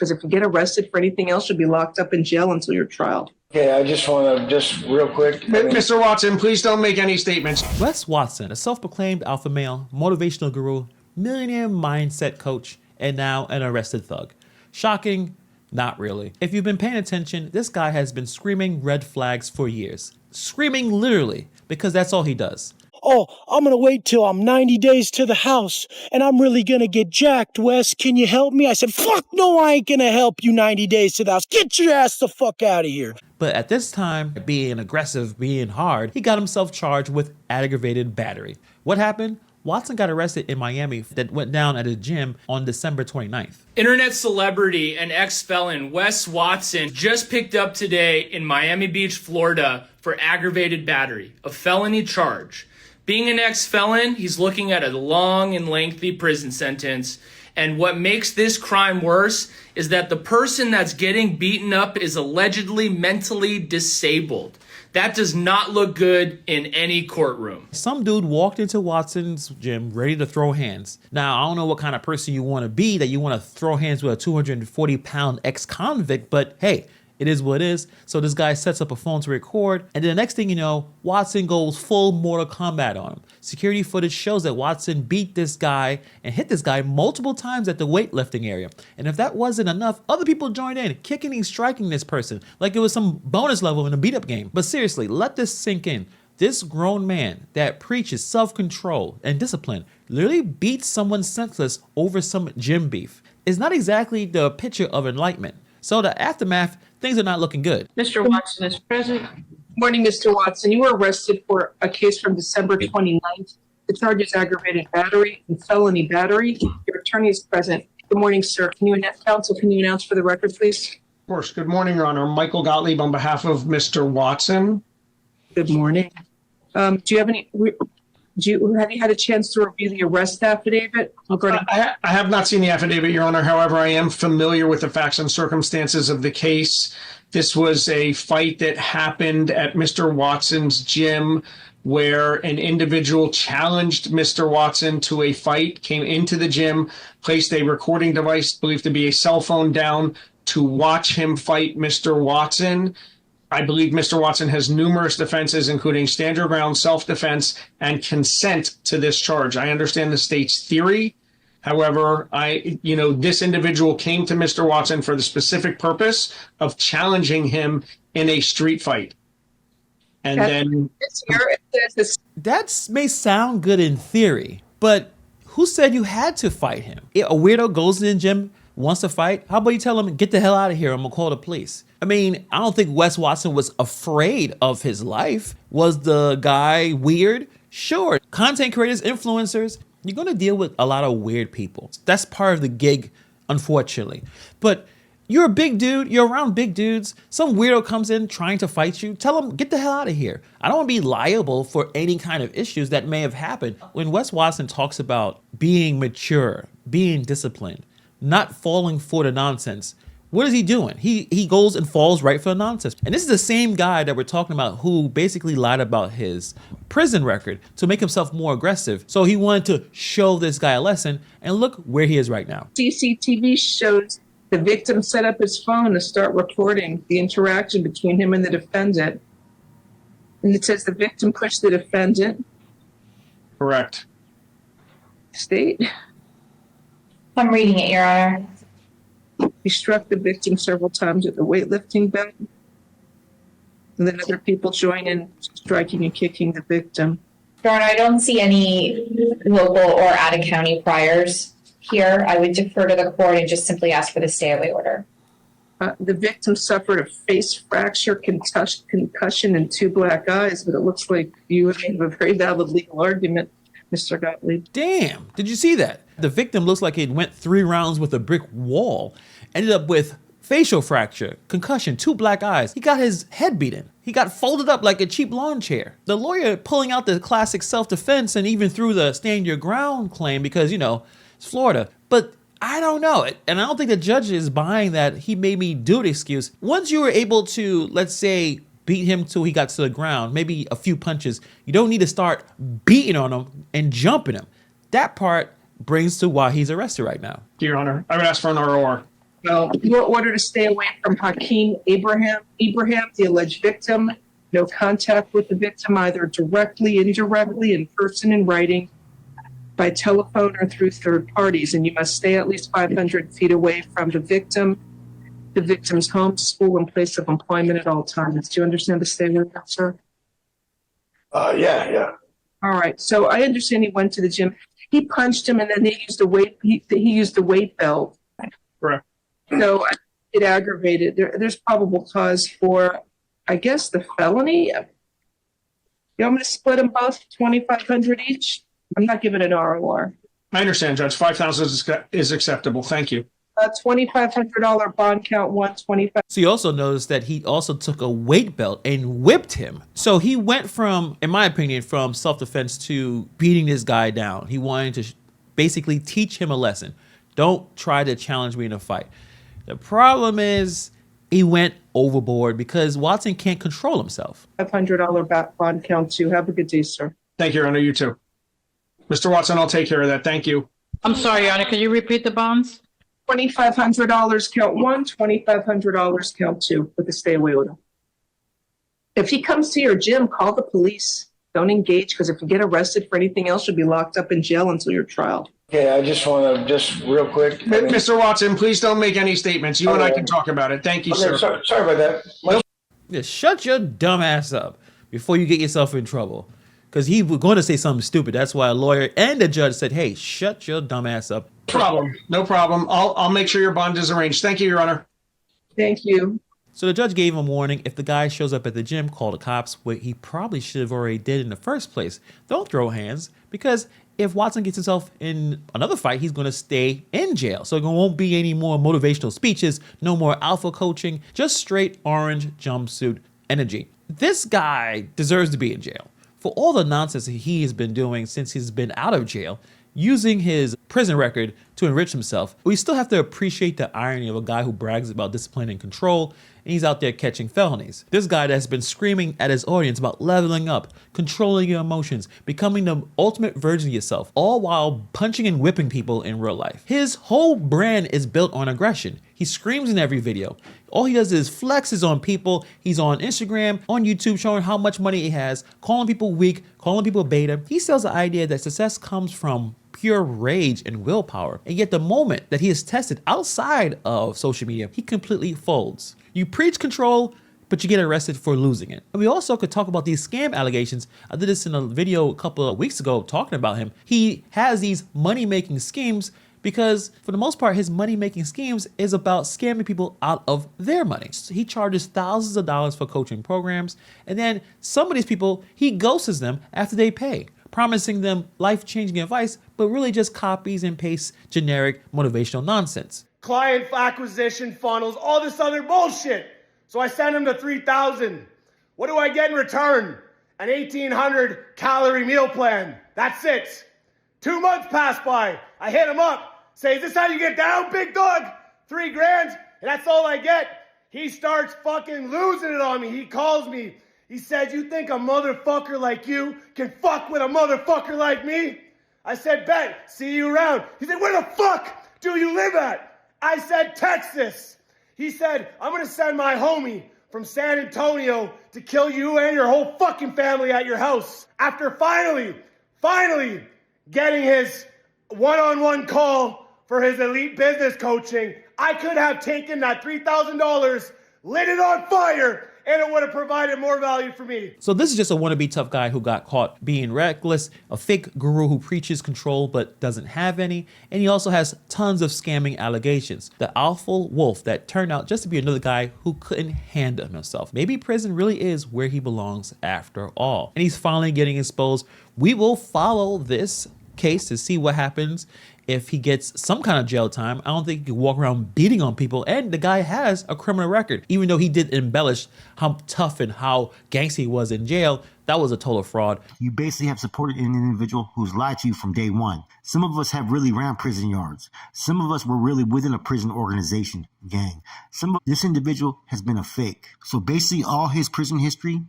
because if you get arrested for anything else, you'll be locked up in jail until your trial. Okay, I just want to, real quick. Mr. Watson, please don't make any statements. Wes Watson, a self-proclaimed alpha male, motivational guru, millionaire mindset coach, and now an arrested thug. Shocking? Not really. If you've been paying attention, this guy has been screaming red flags for years. Screaming literally, because that's all he does. Oh, I'm gonna wait till I'm 90 days to the house, and I'm really gonna get jacked, Wes. Can you help me? I said, fuck no, I ain't gonna help you 90 days to the house. Get your ass the fuck out of here. But at this time, being aggressive, being hard, he got himself charged with aggravated battery. What happened? Watson got arrested in Miami that went down at a gym on December 29th. Internet celebrity and ex-felon Wes Watson just picked up today in Miami Beach, Florida for aggravated battery, a felony charge. Being an ex-felon, he's looking at a long and lengthy prison sentence. And what makes this crime worse is that the person that's getting beaten up is allegedly mentally disabled. That does not look good in any courtroom. Some dude walked into Watson's gym ready to throw hands. Now, I don't know what kind of person you want to be that you want to throw hands with a 240-pound ex-convict, but hey, it is what it is. So this guy sets up a phone to record, and then the next thing you know, Watson goes full Mortal Kombat on him. Security footage shows that Watson beat this guy and hit this guy multiple times at the weightlifting area. And if that wasn't enough, other people joined in, kicking and striking this person like it was some bonus level in a beat-up game. But seriously, let this sink in. This grown man that preaches self-control and discipline literally beats someone senseless over some gym beef. It's not exactly the picture of enlightenment. So the aftermath, things are not looking good. Mr. Watson is present. Morning, Mr. Watson. You were arrested for a case from December 29th. The charge is aggravated battery and felony battery. Your attorney is present. Good morning, sir. Counsel, can you announce for the record, please? Of course. Good morning, Your Honor. Michael Gottlieb on behalf of Mr. Watson. Good morning. Have you had a chance to review the arrest affidavit? I have not seen the affidavit, Your Honor. However, I am familiar with the facts and circumstances of the case. This was a fight that happened at Mr. Watson's gym where an individual challenged Mr. Watson to a fight, came into the gym, placed a recording device believed to be a cell phone down to watch him fight Mr. Watson. I believe Mr. Watson has numerous defenses, including stand your ground, self-defense, and consent to this charge. I understand the state's theory. However, this individual came to Mr. Watson for the specific purpose of challenging him in a street fight. And then that may sound good in theory, but who said you had to fight him? A weirdo goes in the gym, wants to fight. How about you tell him, get the hell out of here, I'm gonna call the police. I mean, I don't think Wes Watson was afraid of his life. Was the guy weird? Sure. Content creators, influencers, you're gonna deal with a lot of weird people. That's part of the gig, unfortunately. But you're a big dude, you're around big dudes, some weirdo comes in trying to fight you, tell him, get the hell out of here. I don't wanna be liable for any kind of issues that may have happened. When Wes Watson talks about being mature, being disciplined, not falling for the nonsense, what is he doing? He goes and falls right for the nonsense. And this is the same guy that we're talking about who basically lied about his prison record to make himself more aggressive. So he wanted to show this guy a lesson, and look where he is right now. CCTV shows the victim set up his phone to start recording the interaction between him and the defendant. And it says the victim pushed the defendant. correct. State. I'm reading it, Your Honor. He struck the victim several times with the weightlifting belt. And then other people join in striking and kicking the victim. Your Honor, I don't see any local or out-of-county priors here. I would defer to the court and just simply ask for the stay-away order. The victim suffered a face fracture, concussion, and 2 black eyes, but it looks like you have a very valid legal argument, Mr. Gottlieb. Damn, did you see that? The victim looks like it went 3 rounds with a brick wall, ended up with facial fracture, concussion, 2 black eyes. He got his head beaten. He got folded up like a cheap lawn chair. The lawyer pulling out the classic self-defense and even threw the stand your ground claim because, you know, it's Florida. But I don't know. And I don't think the judge is buying that he made me do the excuse. Once you were able to, let's say, beat him till he got to the ground, maybe a few punches, you don't need to start beating on him and jumping him. That part brings to why he's arrested right now. Your Honor, I would ask for an ROR. Well, you are ordered to stay away from Hakeem Ibrahim, the alleged victim. No contact with the victim, either directly, indirectly, in person, in writing, by telephone, or through third parties. And you must stay at least 500 feet away from the victim's home, school, and place of employment at all times. Do you understand the stay away, sir? Yeah. All right. So I understand he went to the gym. He punched him, and then they used the weight. He used the weight belt. Correct. So it aggravated. There's probable cause for, I guess, the felony. You want me to split them both, 2,500 each? I'm not giving an ROR. I understand, Judge. 5,000 is acceptable. Thank you. $2,500 bond count, 125. So you also notice that he also took a weight belt and whipped him. So he went from, in my opinion, from self-defense to beating this guy down. He wanted to basically teach him a lesson. Don't try to challenge me in a fight. The problem is he went overboard because Watson can't control himself. $500 bond count 2. Have a good day, sir. Thank you, Your Honor. You too. Mr. Watson, I'll take care of that. Thank you. I'm sorry, Your Honor, can you repeat the bonds? $2,500 count 1, $2,500 count 2 with the stay away order. If he comes to your gym, call the police. Don't engage, because if you get arrested for anything else, you'll be locked up in jail until your trial. Okay, I just want to, just real quick. Mr. Watson, please don't make any statements. You and I can talk about it. Thank you, Okay, sir. sorry about that. Just shut your dumb ass up before you get yourself in trouble. Because he was going to say something stupid. That's why a lawyer and the judge said, hey, shut your dumb ass up. No problem. I'll make sure your bond is arranged. Thank you, Your Honor. Thank you. So the judge gave him a warning. If the guy shows up at the gym, call the cops, what he probably should have already did in the first place. Don't throw hands, because if Watson gets himself in another fight, he's going to stay in jail. So there won't be any more motivational speeches, no more alpha coaching, just straight orange jumpsuit energy. This guy deserves to be in jail for all the nonsense that he has been doing since he's been out of jail, using his prison record to enrich himself. We still have to appreciate the irony of a guy who brags about discipline and control, and he's out there catching felonies. This guy that's been screaming at his audience about leveling up, controlling your emotions, becoming the ultimate version of yourself, all while punching and whipping people in real life. His whole brand is built on aggression. He screams in every video. All he does is flexes on people. He's on Instagram, on YouTube, showing how much money he has, calling people weak, calling people beta. He sells the idea that success comes from pure rage and willpower. And yet the moment that he is tested outside of social media, he completely folds. You preach control, but you get arrested for losing it. And we also could talk about these scam allegations. I did this in a video a couple of weeks ago talking about him. He has these money-making schemes because for the most part, his money-making schemes is about scamming people out of their money. So he charges thousands of dollars for coaching programs, and then some of these people, he ghosts them after they pay, promising them life-changing advice, but really just copies and pastes generic motivational nonsense. Client acquisition funnels, all this other bullshit. So I send him to 3,000. What do I get in return? An 1,800 calorie meal plan. That's it. 2 months pass by. I hit him up. Say, is this how you get down, big dog? $3 grand, and that's all I get. He starts fucking losing it on me. He calls me. He said, you think a motherfucker like you can fuck with a motherfucker like me? I said, bet. See you around. He said, where the fuck do you live at? I said, Texas. He said, I'm going to send my homie from San Antonio to kill you and your whole fucking family at your house. After finally getting his one-on-one call for his elite business coaching, I could have taken that $3,000, lit it on fire, and it would have provided more value for me. So this is just a wannabe tough guy who got caught being reckless, a fake guru who preaches control but doesn't have any, and he also has tons of scamming allegations. The alpha wolf that turned out just to be another guy who couldn't handle himself. Maybe prison really is where he belongs after all. And he's finally getting exposed. We will follow this case to see what happens if he gets some kind of jail time. I don't think he can walk around beating on people, and the guy has a criminal record. Even though he did embellish how tough and how gangsty he was in jail, that was a total fraud. You basically have supported an individual who's lied to you from day one. Some of us have really ran prison yards. Some of us were really within a prison organization gang. This individual has been a fake. So basically all his prison history,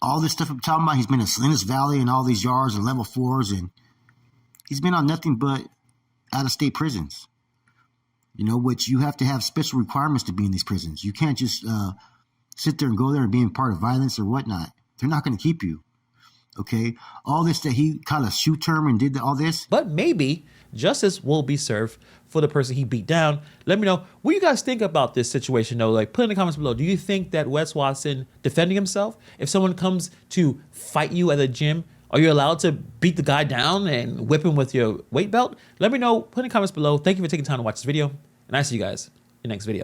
all this stuff I'm talking about, he's been in Salinas Valley and all these yards and level 4s, and he's been on nothing but out-of-state prisons. You know, which you have to have special requirements to be in these prisons. You can't just sit there and go there and be part of violence or whatnot. They're not going to keep you. Okay, all this that he caught a shoe term and did all this. But maybe justice will be served for the person he beat down. Let me know what you guys think about this situation, though. Like, put in the comments below. Do you think that Wes Watson defending himself? If someone comes to fight you at a gym, are you allowed to beat the guy down and whip him with your weight belt? Let me know. Put in the comments below. Thank you for taking time to watch this video, and I see you guys in the next video.